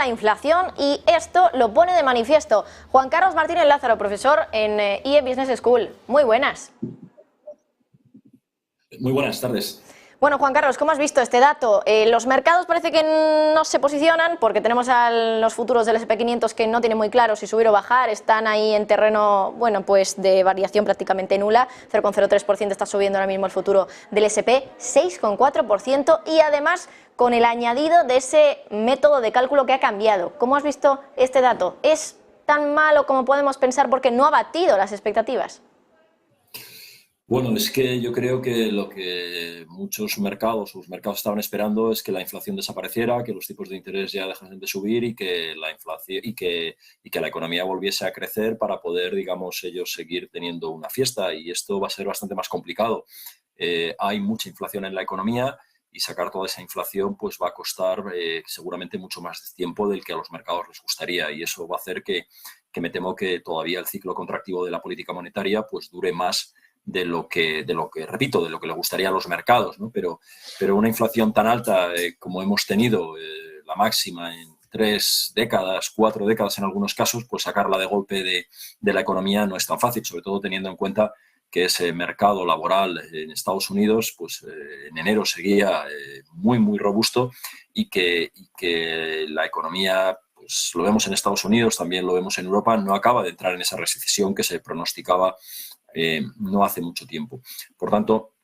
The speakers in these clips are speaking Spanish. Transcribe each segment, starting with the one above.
la inflación y esto lo pone de manifiesto Juan Carlos Martínez Lázaro, profesor en IE Business School. Muy buenas. Muy buenas tardes. Bueno, Juan Carlos, ¿cómo has visto este dato? Los mercados parece que no se posicionan porque tenemos a los futuros del SP500 que no tienen muy claro si subir o bajar, están ahí en terreno, bueno, pues de variación prácticamente nula, 0,03% está subiendo ahora mismo el futuro del SP, 6,4% y además con el añadido de ese método de cálculo que ha cambiado. ¿Cómo has visto este dato? ¿Es tan malo como podemos pensar porque no ha batido las expectativas? Bueno, es que yo creo que lo que muchos mercados, los mercados estaban esperando es que la inflación desapareciera, que los tipos de interés ya dejasen de subir y que la inflación y que la economía volviese a crecer para poder, digamos, ellos seguir teniendo una fiesta. Y esto va a ser bastante más complicado. Hay mucha inflación en la economía y sacar toda esa inflación pues va a costar seguramente mucho más tiempo del que a los mercados les gustaría. Y eso va a hacer que me temo que todavía el ciclo contractivo de la política monetaria pues dure más de lo que repito, de lo que le gustaría a los mercados, ¿no? Pero una inflación tan alta como hemos tenido, la máxima en 3 décadas, 4 décadas en algunos casos, pues sacarla de golpe de la economía no es tan fácil, sobre todo teniendo en cuenta que ese mercado laboral en Estados Unidos, pues en enero seguía muy robusto y que la economía, pues lo vemos en Estados Unidos, también lo vemos en Europa, no acaba de entrar en esa recesión que se pronosticaba no hace mucho tiempo. Por tanto,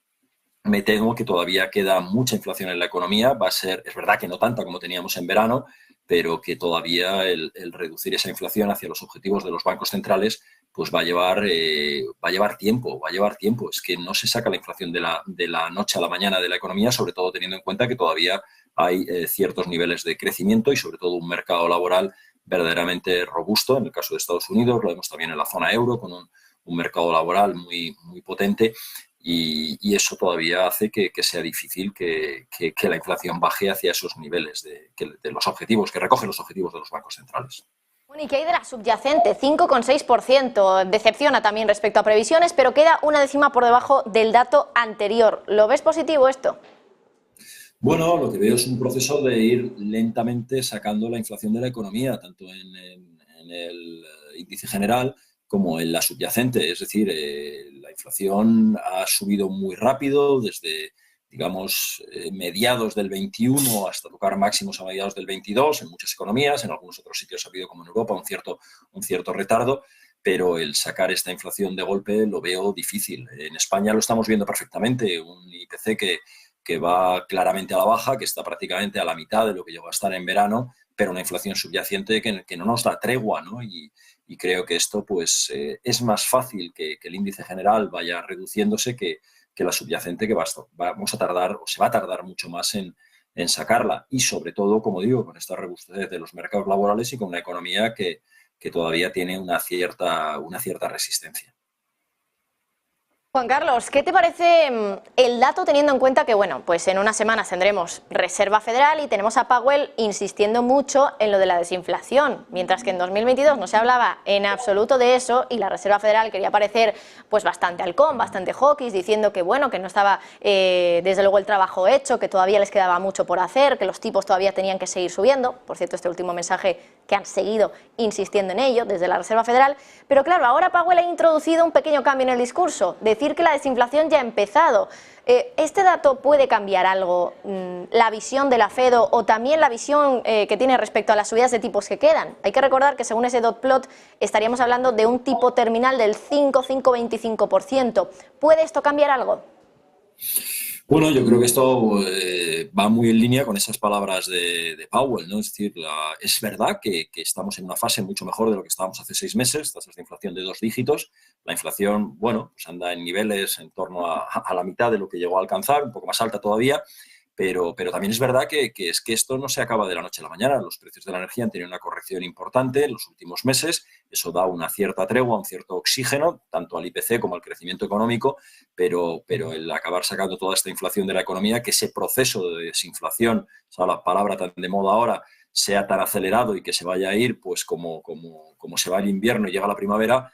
me temo que todavía queda mucha inflación en la economía. Va a ser, es verdad que no tanta como teníamos en verano, pero que todavía el reducir esa inflación hacia los objetivos de los bancos centrales pues va a llevar tiempo. Es que no se saca la inflación de la noche a la mañana de la economía, sobre todo teniendo en cuenta que todavía hay ciertos niveles de crecimiento y sobre todo un mercado laboral verdaderamente robusto. En el caso de Estados Unidos, lo vemos también en la zona euro, con un mercado laboral muy potente y eso todavía hace que sea difícil que la inflación baje hacia esos niveles de los objetivos, que recogen los objetivos de los bancos centrales. Bueno, ¿y qué hay de la subyacente? 5,6%. Decepciona también respecto a previsiones, pero queda una décima por debajo del dato anterior. ¿Lo ves positivo esto? Bueno, lo que veo es un proceso de ir lentamente sacando la inflación de la economía, tanto en el índice general como en la subyacente. Es decir, la inflación ha subido muy rápido desde, digamos, mediados del 21 hasta tocar máximos a mediados del 22 en muchas economías. En algunos otros sitios ha habido, como en Europa, un cierto retardo, pero el sacar esta inflación de golpe lo veo difícil. En España lo estamos viendo perfectamente, un IPC que va claramente a la baja, que está prácticamente a la mitad de lo que llegó a estar en verano, pero una inflación subyacente que no nos da tregua, ¿no? Y creo que esto pues, es más fácil que el índice general vaya reduciéndose que la subyacente, que vamos a tardar o se va a tardar mucho más en sacarla. Y sobre todo, como digo, con esta robustez de los mercados laborales y con una economía que todavía tiene una cierta resistencia. Juan Carlos, ¿qué te parece el dato teniendo en cuenta que, bueno, pues en unas semanas tendremos Reserva Federal y tenemos a Powell insistiendo mucho en lo de la desinflación, mientras que en 2022 no se hablaba en absoluto de eso y la Reserva Federal quería parecer pues bastante halcón, bastante hawkish, diciendo que, bueno, que no estaba desde luego el trabajo hecho, que todavía les quedaba mucho por hacer, que los tipos todavía tenían que seguir subiendo? Por cierto, este último mensaje que han seguido insistiendo en ello desde la Reserva Federal, pero claro, ahora Powell ha introducido un pequeño cambio en el discurso, decir que la desinflación ya ha empezado. ¿Este dato puede cambiar algo la visión de la Fed o también la visión que tiene respecto a las subidas de tipos que quedan? Hay que recordar que según ese dot plot estaríamos hablando de un tipo terminal del 5,25%. ¿Puede esto cambiar algo? Bueno, yo creo que esto va muy en línea con esas palabras de Powell, ¿no? Es decir, es verdad que estamos en una fase mucho mejor de lo que estábamos hace 6 meses, tasas de inflación de 2 dígitos. La inflación, bueno, pues anda en niveles en torno a la mitad de lo que llegó a alcanzar, un poco más alta todavía, pero también es verdad que esto no se acaba de la noche a la mañana. Los precios de la energía han tenido una corrección importante en los últimos meses. Eso da una cierta tregua, un cierto oxígeno, tanto al IPC como al crecimiento económico, pero el acabar sacando toda esta inflación de la economía, que ese proceso de desinflación, o sea, la palabra tan de moda ahora, sea tan acelerado y que se vaya a ir pues como se va el invierno y llega la primavera,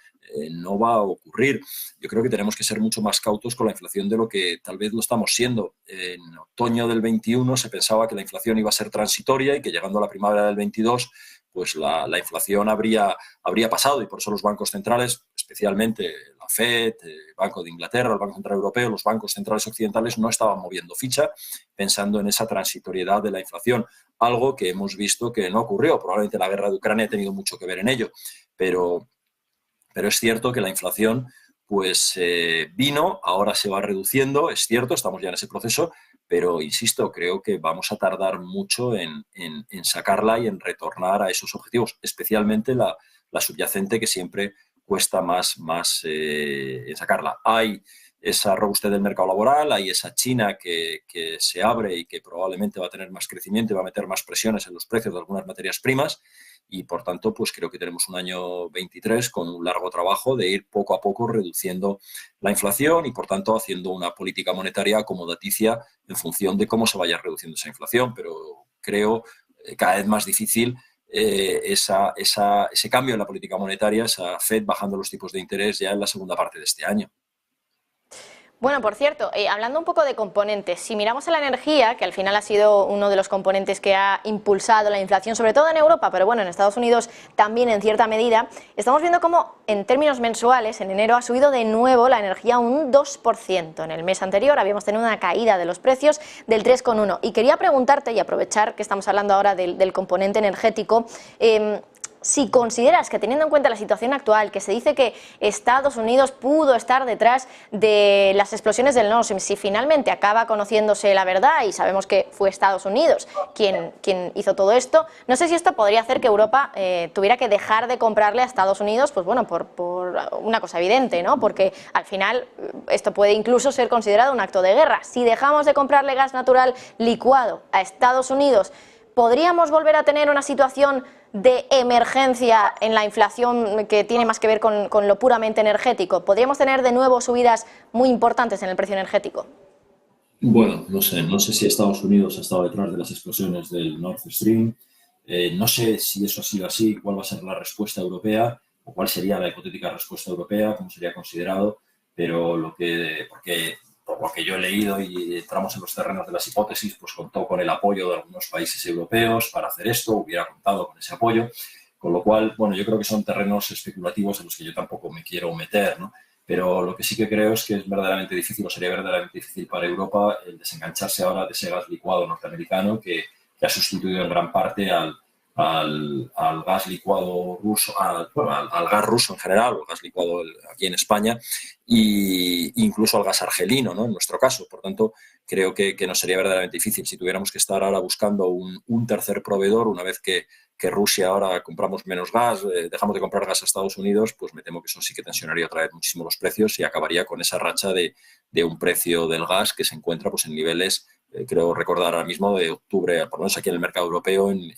no va a ocurrir. Yo creo que tenemos que ser mucho más cautos con la inflación de lo que tal vez lo estamos siendo. En otoño del 21 se pensaba que la inflación iba a ser transitoria y que llegando a la primavera del 22 pues la inflación habría pasado, y por eso los bancos centrales, especialmente la FED, el Banco de Inglaterra, el Banco Central Europeo, los bancos centrales occidentales no estaban moviendo ficha pensando en esa transitoriedad de la inflación, algo que hemos visto que no ocurrió. Probablemente la guerra de Ucrania ha tenido mucho que ver en ello, pero es cierto que la inflación pues vino, ahora se va reduciendo, es cierto, estamos ya en ese proceso, pero insisto, creo que vamos a tardar mucho en sacarla y en retornar a esos objetivos, especialmente la subyacente, que siempre cuesta más en sacarla. Hay esa robustez del mercado laboral, hay esa China que se abre y que probablemente va a tener más crecimiento y va a meter más presiones en los precios de algunas materias primas, y por tanto pues creo que tenemos un año 23 con un largo trabajo de ir poco a poco reduciendo la inflación y por tanto haciendo una política monetaria acomodaticia en función de cómo se vaya reduciendo esa inflación, pero creo cada vez más difícil ese cambio en la política monetaria, esa Fed bajando los tipos de interés ya en la segunda parte de este año. Bueno, por cierto, hablando un poco de componentes, si miramos a la energía, que al final ha sido uno de los componentes que ha impulsado la inflación, sobre todo en Europa, pero bueno, en Estados Unidos también en cierta medida, estamos viendo cómo en términos mensuales, en enero ha subido de nuevo la energía un 2%. En el mes anterior habíamos tenido una caída de los precios del 3,1%. Y quería preguntarte, y aprovechar que estamos hablando ahora del componente energético, si consideras que, teniendo en cuenta la situación actual, que se dice que Estados Unidos pudo estar detrás de las explosiones del Nord Stream, si finalmente acaba conociéndose la verdad y sabemos que fue Estados Unidos quien hizo todo esto, no sé si esto podría hacer que Europa tuviera que dejar de comprarle a Estados Unidos, pues bueno, por una cosa evidente, ¿no? Porque al final esto puede incluso ser considerado un acto de guerra. Si dejamos de comprarle gas natural licuado a Estados Unidos, ¿podríamos volver a tener una situación de emergencia en la inflación que tiene más que ver con lo puramente energético? ¿Podríamos tener de nuevo subidas muy importantes en el precio energético? Bueno, no sé si Estados Unidos ha estado detrás de las explosiones del Nord Stream. No sé si eso ha sido así, cuál va a ser la respuesta europea o cuál sería la hipotética respuesta europea, cómo sería considerado, pero por lo que yo he leído y entramos en los terrenos de las hipótesis, pues contó con el apoyo de algunos países europeos para hacer esto, hubiera contado con ese apoyo, con lo cual, bueno, yo creo que son terrenos especulativos en los que yo tampoco me quiero meter, ¿no? Pero lo que sí que creo es que es verdaderamente difícil, o sería verdaderamente difícil para Europa el desengancharse ahora de ese gas licuado norteamericano que ha sustituido en gran parte al gas licuado ruso, al gas ruso en general, o gas licuado aquí en España, e incluso al gas argelino, ¿no? En nuestro caso. Por tanto, creo que nos sería verdaderamente difícil si tuviéramos que estar ahora buscando un tercer proveedor, una vez que Rusia ahora compramos menos gas, dejamos de comprar gas a Estados Unidos, pues me temo que eso sí que tensionaría otra vez muchísimo los precios y acabaría con esa racha de un precio del gas que se encuentra pues en niveles, creo recordar ahora mismo, de octubre, por lo menos aquí en el mercado europeo, en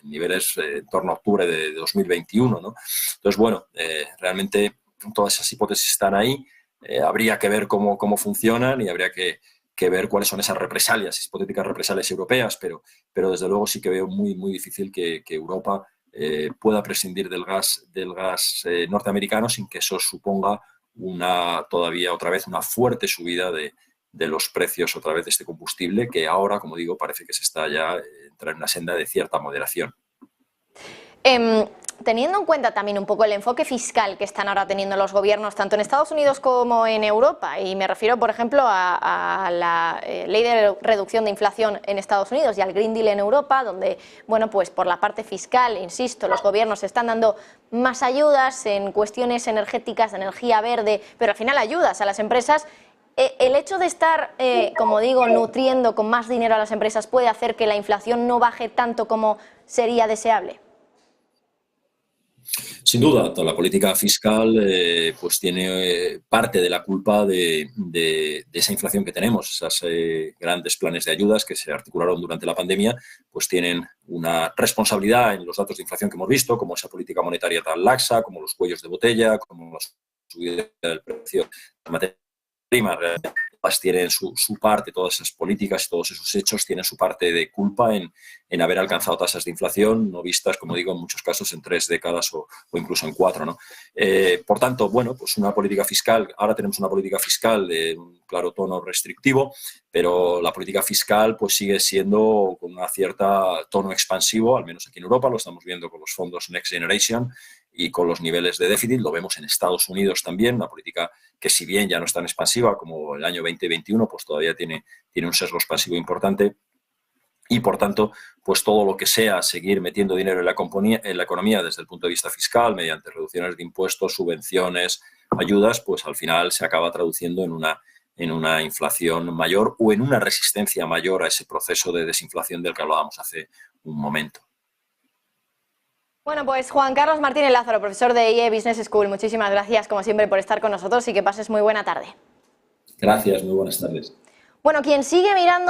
niveles en torno a octubre de 2021, ¿no? Entonces, bueno, realmente todas esas hipótesis están ahí, habría que ver cómo funcionan y habría que ver cuáles son esas represalias, hipotéticas represalias europeas, pero desde luego sí que veo muy, muy difícil que Europa pueda prescindir del gas norteamericano sin que eso suponga todavía otra vez una fuerte subida de los precios otra vez de este combustible, que ahora, como digo, parece que se está ya entrando en una senda de cierta moderación. Teniendo en cuenta también un poco el enfoque fiscal que están ahora teniendo los gobiernos, tanto en Estados Unidos como en Europa, y me refiero, por ejemplo, a la ley de reducción de inflación en Estados Unidos y al Green Deal en Europa, donde, bueno, pues por la parte fiscal, insisto, los gobiernos están dando más ayudas en cuestiones energéticas, de energía verde, pero al final ayudas a las empresas. El hecho de estar, como digo, nutriendo con más dinero a las empresas puede hacer que la inflación no baje tanto como sería deseable. Sin duda, toda la política fiscal pues tiene parte de la culpa de esa inflación que tenemos. Esos grandes planes de ayudas que se articularon durante la pandemia pues tienen una responsabilidad en los datos de inflación que hemos visto, como esa política monetaria tan laxa, como los cuellos de botella, como la subida del precio de la materia prima. tienen su parte, todas esas políticas y todos esos hechos tienen su parte de culpa en haber alcanzado tasas de inflación no vistas, como digo, en muchos casos en 3 décadas o incluso en 4, ¿no? Por tanto, bueno, pues una política fiscal, ahora tenemos una política fiscal de un claro tono restrictivo, pero la política fiscal pues sigue siendo con una cierta tono expansivo, al menos aquí en Europa, lo estamos viendo con los fondos Next Generation y con los niveles de déficit, lo vemos en Estados Unidos también, una política que si bien ya no es tan expansiva como el año 2021, pues todavía tiene un sesgo expansivo importante y, por tanto, pues todo lo que sea seguir metiendo dinero en la economía desde el punto de vista fiscal, mediante reducciones de impuestos, subvenciones, ayudas, pues al final se acaba traduciendo en una inflación mayor o en una resistencia mayor a ese proceso de desinflación del que hablábamos hace un momento. Bueno, pues Juan Carlos Martínez Lázaro, profesor de IE Business School, muchísimas gracias como siempre por estar con nosotros y que pases muy buena tarde. Gracias, muy buenas tardes. Bueno, quien sigue mirando